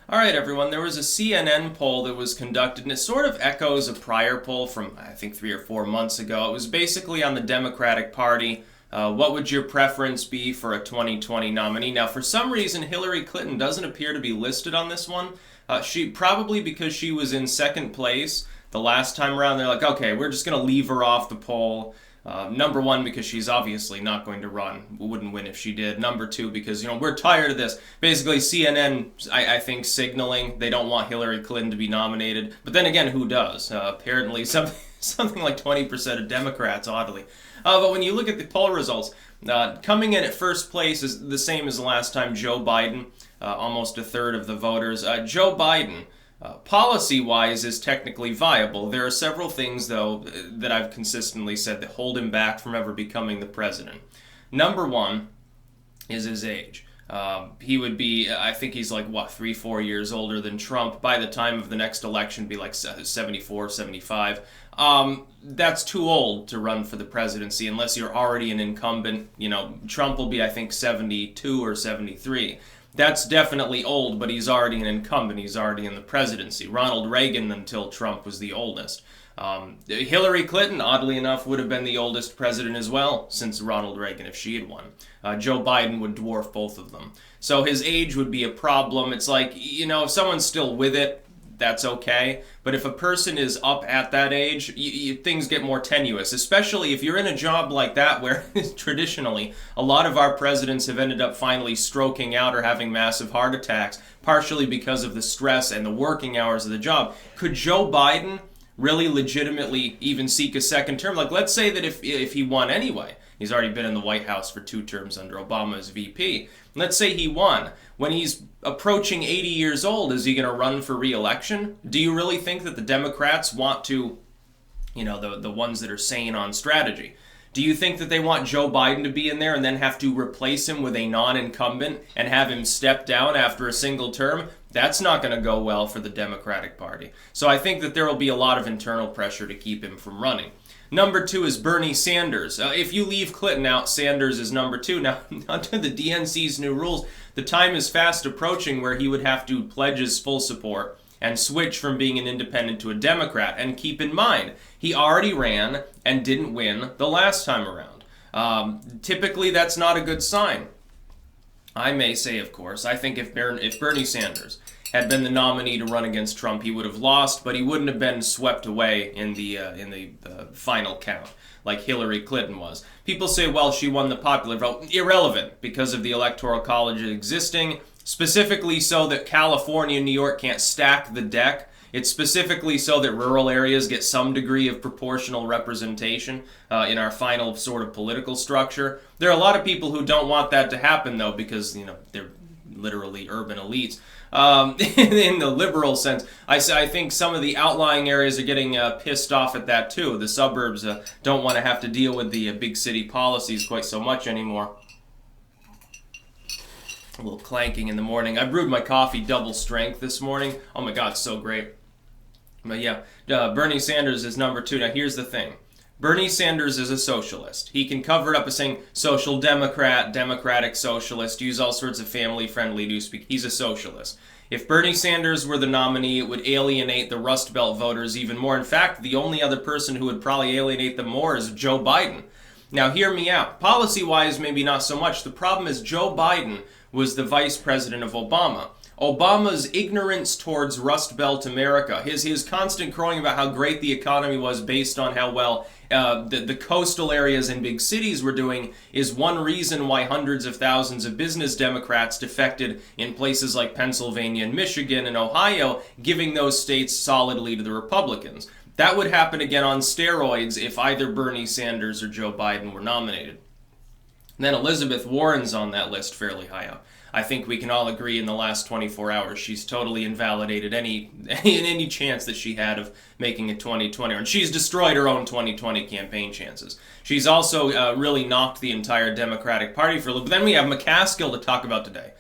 All right, everyone. There was a CNN poll that was conducted, and it sort of echoes a prior poll from, I think, 3 or 4 months ago. It was basically on the Democratic Party. What would your preference be for a 2020 nominee? Now, for some reason, Hillary Clinton doesn't appear to be listed on this one. She probably because she was in second place the last time around. They're like, okay, we're just going to leave her off the poll. Number one, because she's obviously not going to run. Wouldn't win if she did. Number two, because, we're tired of this. Basically, CNN, I think, signaling they don't want Hillary Clinton to be nominated. But then again, who does? Apparently, something like 20% of Democrats, oddly. But when you look at the poll results, coming in at first place is the same as the last time, Joe Biden. Almost a third of the voters. Joe Biden, policy-wise, is technically viable. There are several things, though, that I've consistently said that hold him back from ever becoming the president. Number one is his age. He would be, I think he's like, 3-4 years older than Trump. By the time of the next election, be like 74, 75. That's too old to run for the presidency unless you're already an incumbent. Trump will be, I think, 72 or 73. That's definitely old, but he's already an incumbent. He's already in the presidency. Ronald Reagan, until Trump, was the oldest. Hillary Clinton, oddly enough, would have been the oldest president as well since Ronald Reagan if she had won. Joe Biden would dwarf both of them. So his age would be a problem. It's like, if someone's still with it, that's okay. But if a person is up at that age, things get more tenuous, especially if you're in a job like that where traditionally a lot of our presidents have ended up finally stroking out or having massive heart attacks, partially because of the stress and the working hours of the job. Could Joe Biden really legitimately even seek a second term? Like, let's say that if he won anyway, he's already been in the White House for 2 terms under Obama as VP. Let's say he won. When he's approaching 80 years old, is he going to run for re-election? Do you really think that the Democrats want to, the ones that are sane on strategy, do you think that they want Joe Biden to be in there and then have to replace him with a non-incumbent and have him step down after a single term? That's not going to go well for the Democratic Party. So I think that there will be a lot of internal pressure to keep him from running. Number 2 is Bernie Sanders. If you leave Clinton out, Sanders is number 2. Now, under the DNC's new rules, the time is fast approaching where he would have to pledge his full support and switch from being an independent to a Democrat. And keep in mind, he already ran and didn't win the last time around. Typically, that's not a good sign. I may say, of course, I think if Bernie Sanders had been the nominee to run against Trump, he would have lost, but he wouldn't have been swept away in the final count like Hillary Clinton was. People say, well, she won the popular vote. Irrelevant, because of the Electoral College existing, specifically so that California and New York can't stack the deck. It's specifically so that rural areas get some degree of proportional representation in our final sort of political structure. There are a lot of people who don't want that to happen, though, because they're literally urban elites. In the liberal sense, I think some of the outlying areas are getting pissed off at that too. The suburbs don't want to have to deal with the big city policies quite so much anymore. A little clanking in the morning. I brewed my coffee double strength this morning. Oh my God, it's so great. But yeah, Bernie Sanders is number 2. Now here's the thing. Bernie Sanders is a socialist. He can cover it up as saying social democrat, democratic socialist, use all sorts of family-friendly newspeak. He's a socialist. If Bernie Sanders were the nominee, it would alienate the Rust Belt voters even more. In fact, the only other person who would probably alienate them more is Joe Biden. Now, hear me out. Policy-wise, maybe not so much. The problem is Joe Biden was the vice president of Obama. Obama's ignorance towards Rust Belt America, his constant crowing about how great the economy was based on how well the coastal areas and big cities were doing, is one reason why hundreds of thousands of business Democrats defected in places like Pennsylvania and Michigan and Ohio, giving those states solidly to the Republicans. That would happen again on steroids if either Bernie Sanders or Joe Biden were nominated. And then Elizabeth Warren's on that list fairly high up. I think we can all agree in the last 24 hours she's totally invalidated any chance that she had of making a 2020 run. She's destroyed her own 2020 campaign chances. She's also really knocked the entire Democratic Party for a little bit. Then we have McCaskill to talk about today.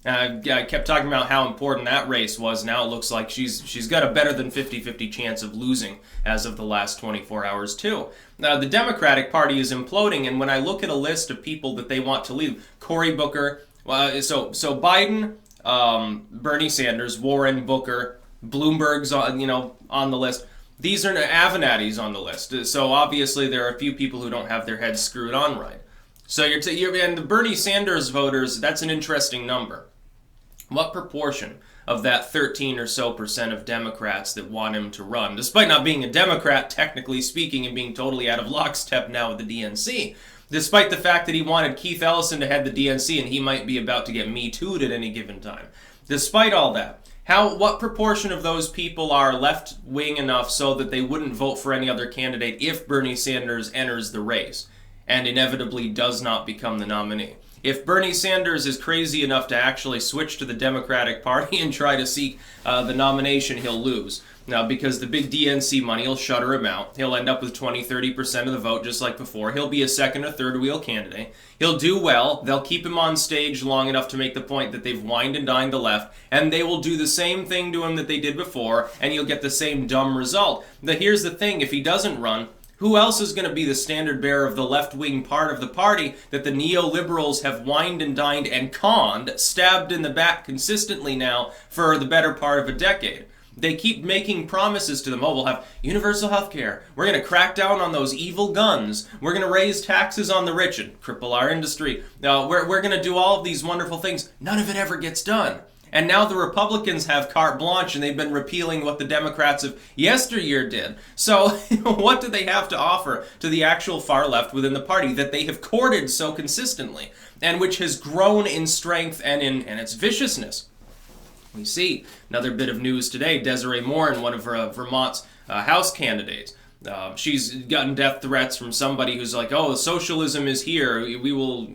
I kept talking about how important that race was. Now it looks like she's got a better than 50-50 chance of losing as of the last 24 hours too. The Democratic Party is imploding, and when I look at a list of people that they want to leave, Cory Booker, so Biden, Bernie Sanders, Warren, Booker, Bloomberg's on the list. These are Avenatti's on the list. So obviously there are a few people who don't have their heads screwed on right. So and the Bernie Sanders voters, that's an interesting number. What proportion of that 13% or so of Democrats that want him to run, despite not being a Democrat, technically speaking, and being totally out of lockstep now with the DNC, despite the fact that he wanted Keith Ellison to head the DNC and he might be about to get Me Too'd at any given time. Despite all that, what proportion of those people are left-wing enough so that they wouldn't vote for any other candidate if Bernie Sanders enters the race and inevitably does not become the nominee? If Bernie Sanders is crazy enough to actually switch to the Democratic Party and try to seek the nomination, he'll lose. Now, because the big DNC money will shutter him out. He'll end up with 20-30% of the vote just like before. He'll be a second or third wheel candidate. He'll do well. They'll keep him on stage long enough to make the point that they've wined and dined the left, and they will do the same thing to him that they did before, and you'll get the same dumb result. Here's the thing, if he doesn't run, who else is going to be the standard bearer of the left-wing part of the party that the neoliberals have wined and dined and conned, stabbed in the back consistently now for the better part of a decade? They keep making promises to them. Oh, we'll have universal health care. We're going to crack down on those evil guns. We're going to raise taxes on the rich and cripple our industry. We're going to do all of these wonderful things. None of it ever gets done. And now the Republicans have carte blanche and they've been repealing what the Democrats of yesteryear did. So what do they have to offer to the actual far left within the party that they have courted so consistently and which has grown in strength and in its viciousness? We see another bit of news today. Desiree Morin, one of Vermont's House candidates, she's gotten death threats from somebody who's like, oh, socialism is here. We will,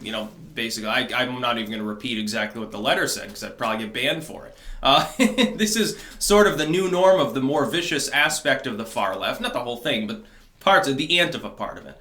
basically, I'm not even going to repeat exactly what the letter said because I'd probably get banned for it. This is sort of the new norm of the more vicious aspect of the far left. Not the whole thing, but parts of the ant of a part of it.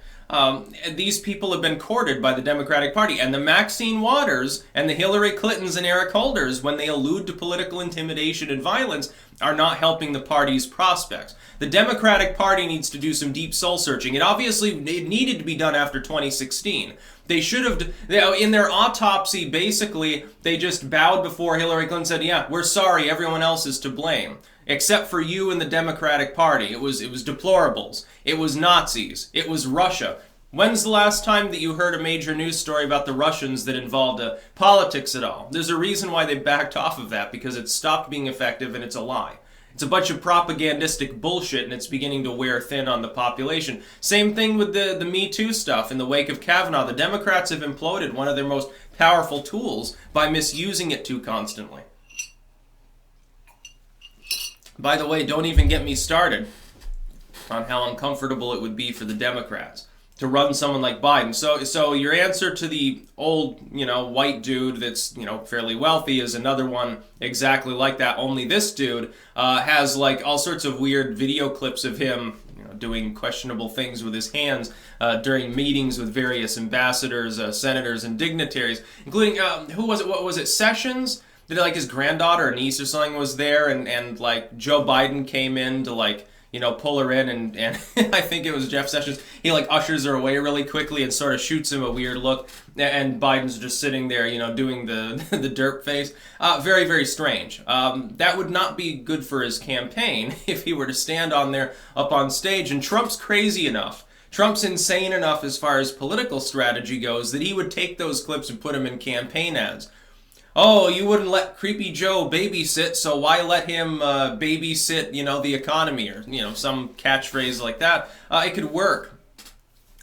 These people have been courted by the Democratic Party, and the Maxine Waters and the Hillary Clintons and Eric Holders, when they allude to political intimidation and violence, are not helping the party's prospects. The Democratic Party needs to do some deep soul searching. It needed to be done after 2016. They should have, in their autopsy, basically, they just bowed before Hillary Clinton and said, yeah, we're sorry, everyone else is to blame. Except for you and the Democratic Party. It was deplorables. It was Nazis. It was Russia. When's the last time that you heard a major news story about the Russians that involved politics at all? There's a reason why they backed off of that, because it stopped being effective and it's a lie. It's a bunch of propagandistic bullshit and it's beginning to wear thin on the population. Same thing with the Me Too stuff. In the wake of Kavanaugh, the Democrats have imploded one of their most powerful tools by misusing it too constantly. By the way, don't even get me started on how uncomfortable it would be for the Democrats to run someone like Biden. So your answer to the old, white dude that's, fairly wealthy is another one exactly like that. Only this dude has like all sorts of weird video clips of him, doing questionable things with his hands during meetings with various ambassadors, senators, and dignitaries, including, who was it? What was it? Sessions? Did like his granddaughter or niece or something was there, and like Joe Biden came in to pull her in, and I think it was Jeff Sessions. He like ushers her away really quickly and sort of shoots him a weird look, and Biden's just sitting there, doing the the derp face. Very, very strange. That would not be good for his campaign if he were to stand up on stage. And Trump's crazy enough. Trump's insane enough as far as political strategy goes that he would take those clips and put them in campaign ads. Oh, you wouldn't let Creepy Joe babysit, so why let him babysit, the economy, or, some catchphrase like that. It could work.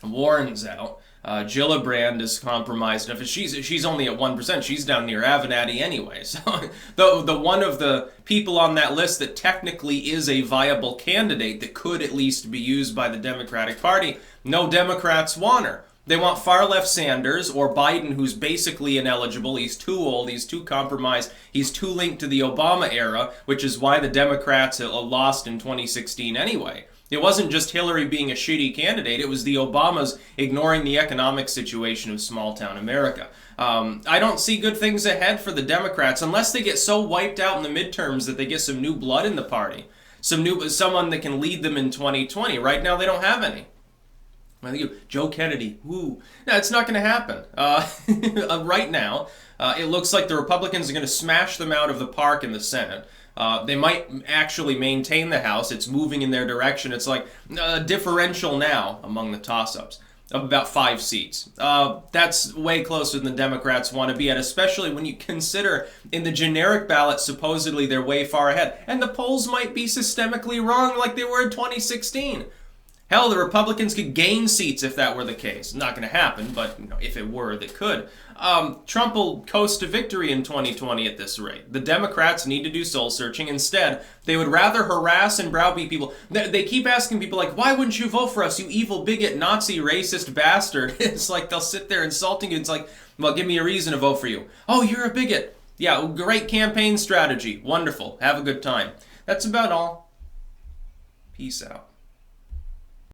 Warren's out. Gillibrand is compromised enough. She's only at 1%. She's down near Avenatti anyway. So the one of the people on that list that technically is a viable candidate that could at least be used by the Democratic Party, no Democrats want her. They want far-left Sanders or Biden, who's basically ineligible. He's too old. He's too compromised. He's too linked to the Obama era, which is why the Democrats lost in 2016 anyway. It wasn't just Hillary being a shitty candidate. It was the Obamas ignoring the economic situation of small-town America. I don't see good things ahead for the Democrats unless they get so wiped out in the midterms that they get some new blood in the party. Someone that can lead them in 2020. Right now, they don't have any. I think Joe Kennedy. Woo. No, it's not going to happen. Right now, It looks like the Republicans are going to smash them out of the park in the Senate. They might actually maintain the House. It's moving in their direction. It's like a differential now among the toss-ups of about 5 seats. That's way closer than the Democrats want to be at, especially when you consider in the generic ballot, supposedly they're way far ahead. And the polls might be systemically wrong like they were in 2016. Hell, the Republicans could gain seats if that were the case. Not going to happen, but if it were, they could. Trump will coast to victory in 2020 at this rate. The Democrats need to do soul searching. Instead, they would rather harass and browbeat people. They keep asking people like, why wouldn't you vote for us, you evil bigot, Nazi, racist bastard? It's like they'll sit there insulting you. It's like, well, give me a reason to vote for you. Oh, you're a bigot. Yeah, great campaign strategy. Wonderful. Have a good time. That's about all. Peace out.